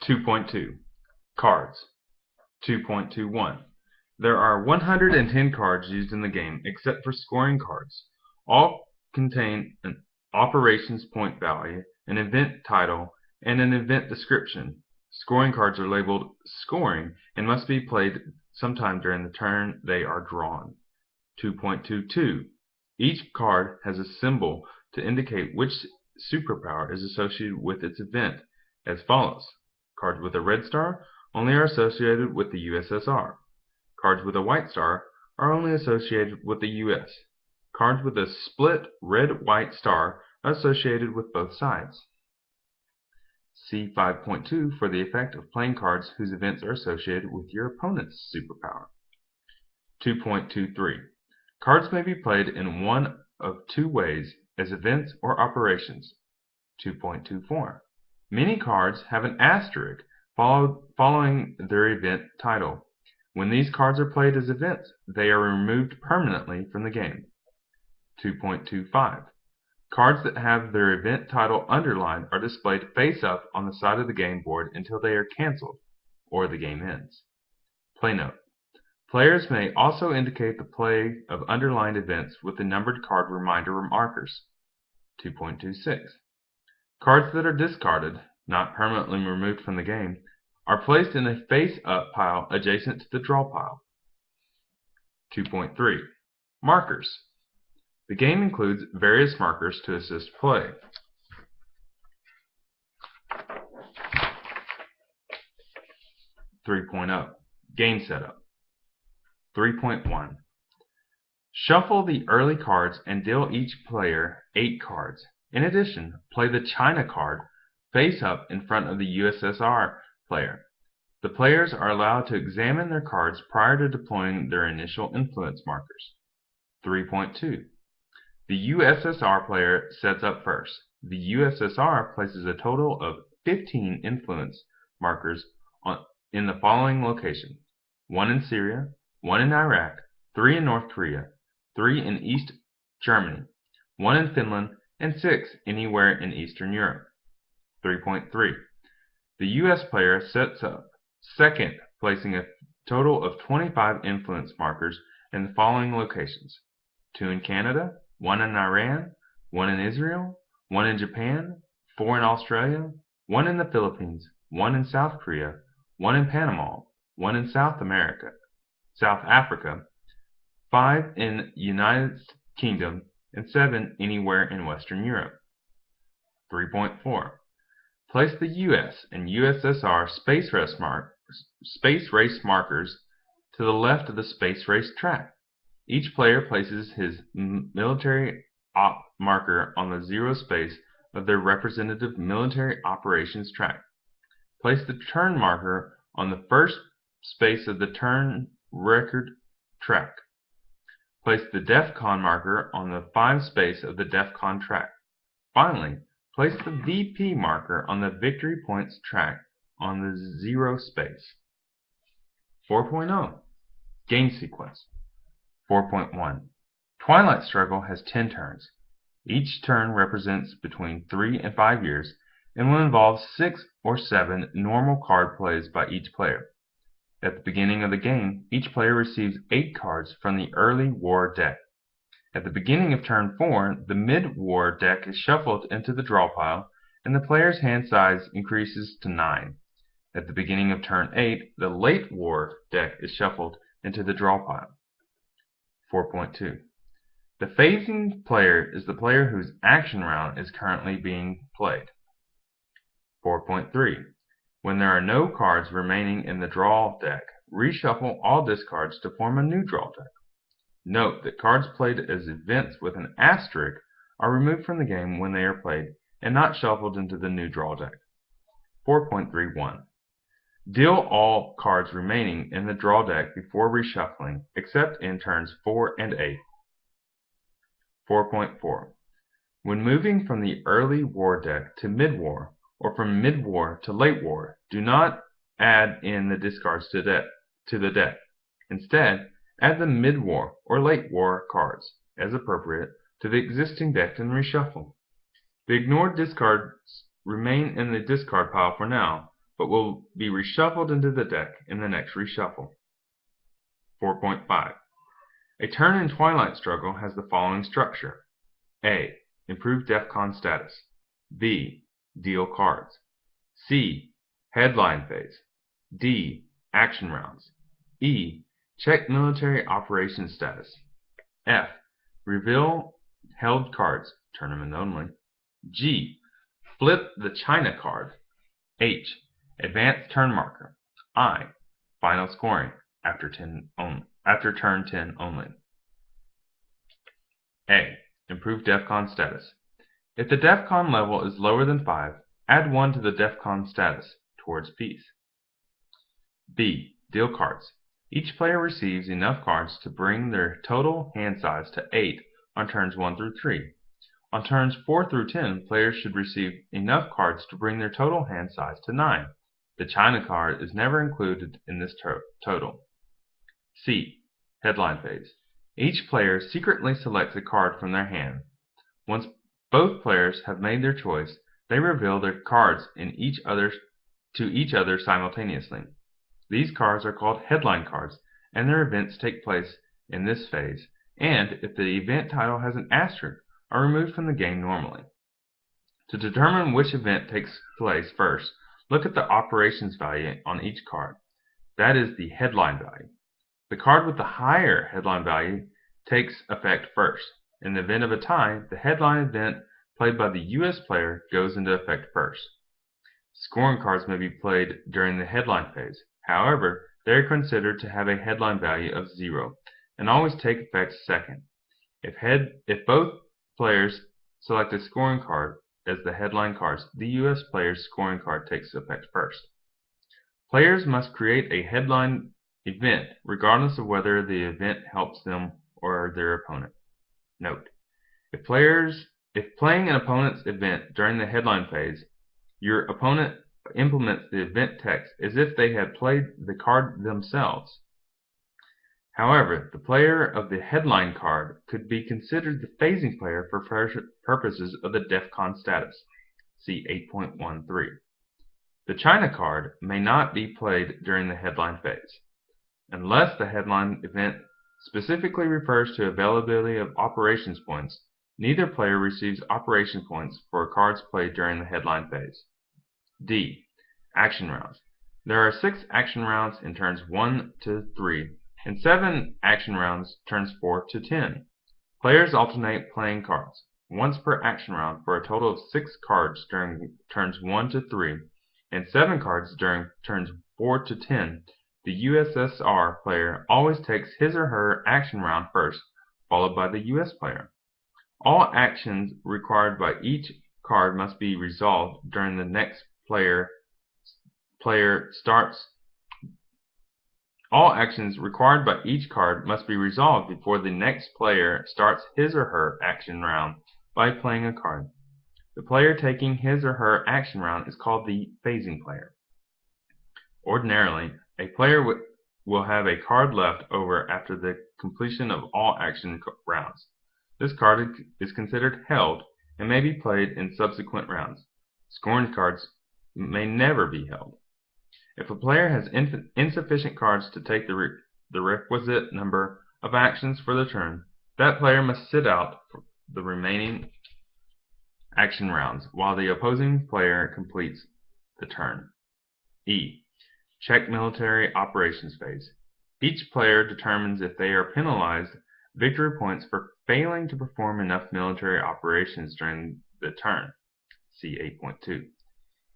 2.2 Cards. 2.21 There are 110 cards used in the game except for scoring cards. All contain an operations point value, an event title, and an event description. Scoring cards are labeled "scoring" and must be played sometime during the turn they are drawn. 2.22 Each card has a symbol to indicate which superpower is associated with its event, as follows. Cards with a red star only are associated with the USSR. Cards with a white star are only associated with the US. Cards with a split red-white star are associated with both sides. See 5.2 for the effect of playing cards whose events are associated with your opponent's superpower. 2.23 Cards may be played in one of two ways, as events or operations. 2.24 Many cards have an asterisk following their event title. When these cards are played as events, they are removed permanently from the game. 2.25 Cards that have their event title underlined are displayed face up on the side of the game board until they are cancelled, or the game ends. Play note. Players may also indicate the play of underlined events with the numbered card reminder markers. 2.26 Cards that are discarded, not permanently removed from the game, are placed in a face-up pile adjacent to the draw pile. 2.3 Markers. The game includes various markers to assist play. 3.0 Game Setup. 3.1 Shuffle the early cards and deal each player 8 cards. In addition, play the China card face up in front of the USSR player. The players are allowed to examine their cards prior to deploying their initial influence markers. 3.2 The USSR player sets up first. The USSR places a total of 15 influence markers in the following locations: 1 in Syria, 1 in Iraq, 3 in North Korea, 3 in East Germany, 1 in Finland, and 6 anywhere in Eastern Europe. 3.3 The US player sets up second, placing a total of 25 influence markers in the following locations: 2 in Canada, 1 in Iran, 1 in Israel, 1 in Japan, 4 in Australia, 1 in the Philippines, 1 in South Korea, 1 in Panama, 1 in South Africa, 5 in United Kingdom, and 7 anywhere in Western Europe. 3.4 Place the US and USSR space race markers to the left of the space race track. Each player places his military op marker on the zero space of their representative military operations track. Place the turn marker on the first space of the turn record track. Place the DEFCON marker on the 5 space of the DEFCON track. Finally, place the VP marker on the victory points track on the 0 space. 4.0 Game Sequence. 4.1 Twilight Struggle has 10 turns. Each turn represents between 3 and 5 years and will involve 6 or 7 normal card plays by each player. At the beginning of the game, each player receives 8 cards from the early war deck. At the beginning of turn 4, the mid-war deck is shuffled into the draw pile, and the player's hand size increases to 9. At the beginning of turn 8, the late war deck is shuffled into the draw pile. 4.2 The phasing player is the player whose action round is currently being played. 4.3 When there are no cards remaining in the draw deck, reshuffle all discards to form a new draw deck. Note that cards played as events with an asterisk are removed from the game when they are played and not shuffled into the new draw deck. 4.31 Deal all cards remaining in the draw deck before reshuffling, except in turns 4 and 8. 4.4 When moving from the early war deck to mid-war, or from mid-war to late war, do not add in the discards to the deck. Instead, add the mid-war or late war cards, as appropriate, to the existing deck and reshuffle. The ignored discards remain in the discard pile for now, but will be reshuffled into the deck in the next reshuffle. 4.5. A turn in Twilight Struggle has the following structure. A. Improve DEFCON status. B. Deal cards. C. Headline phase. D. Action rounds. E. Check military operations status. F. Reveal held cards, tournament only. G. Flip the China card. H. Advance turn marker. I. Final scoring after turn 10 only. A. Improve DEFCON status. If the DEFCON level is lower than 5, add 1 to the DEFCON status towards peace. B. Deal cards. Each player receives enough cards to bring their total hand size to 8 on turns 1 through 3. On turns 4 through 10, players should receive enough cards to bring their total hand size to 9. The China card is never included in this total. C. Headline phase. Each player secretly selects a card from their hand. Once both players have made their choice, they reveal their cards to each other simultaneously. These cards are called headline cards, and their events take place in this phase, and if the event title has an asterisk, are removed from the game normally. To determine which event takes place first, look at the operations value on each card. That is the headline value. The card with the higher headline value takes effect first. In the event of a tie, the headline event played by the U.S. player goes into effect first. Scoring cards may be played during the headline phase. However, they are considered to have a headline value of 0 and always take effect second. If both players select a scoring card as the headline cards, the U.S. player's scoring card takes effect first. Players must create a headline event regardless of whether the event helps them or their opponent. Note: if playing an opponent's event during the headline phase, your opponent implements the event text as if they had played the card themselves. However, the player of the headline card could be considered the phasing player for purposes of the DEFCON status. See 8.13. The China card may not be played during the headline phase. Unless the headline event specifically refers to availability of operations points, neither player receives operation points for cards played during the headline phase. D. Action rounds. There are 6 action rounds in turns 1 to 3 and 7 action rounds turns 4 to 10. Players alternate playing cards once per action round for a total of 6 cards during turns 1 to 3 and 7 cards during turns 4 to 10. The USSR player always takes his or her action round first, followed by the US player. All actions required by each card must be resolved during the next player starts. All actions required by each card must be resolved before the next player starts his or her action round by playing a card. The player taking his or her action round is called the phasing player. Ordinarily, a player will have a card left over after the completion of all action rounds. This card is considered held and may be played in subsequent rounds. Scoring cards may never be held. If a player has insufficient cards to take the requisite number of actions for the turn, that player must sit out for the remaining action rounds while the opposing player completes the turn. E. Check military operations phase. Each player determines if they are penalized victory points for failing to perform enough military operations during the turn. See 8.2.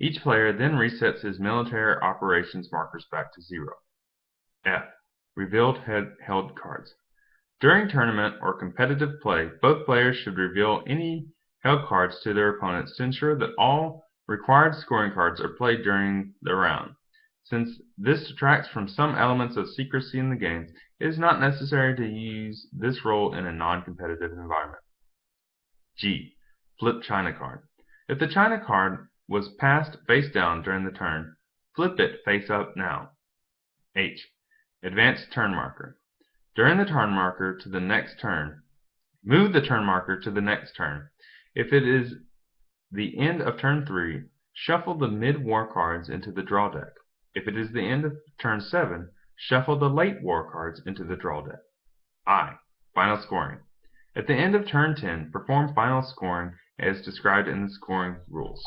Each player then resets his military operations markers back to 0. F. Revealed held cards. During tournament or competitive play, both players should reveal any held cards to their opponents to ensure that all required scoring cards are played during the round. Since this detracts from some elements of secrecy in the game, it is not necessary to use this role in a non-competitive environment. G. Flip China card. If the China card was passed face down during the turn, flip it face up now. H. Advance turn marker. During the turn marker to the next turn, move the turn marker to the next turn. If it is the end of turn 3, Shuffle the mid-war cards into the draw deck. If it is the end of turn 7, shuffle the late war cards into the draw deck. I. Final scoring. At the end of turn 10, perform final scoring as described in the scoring rules.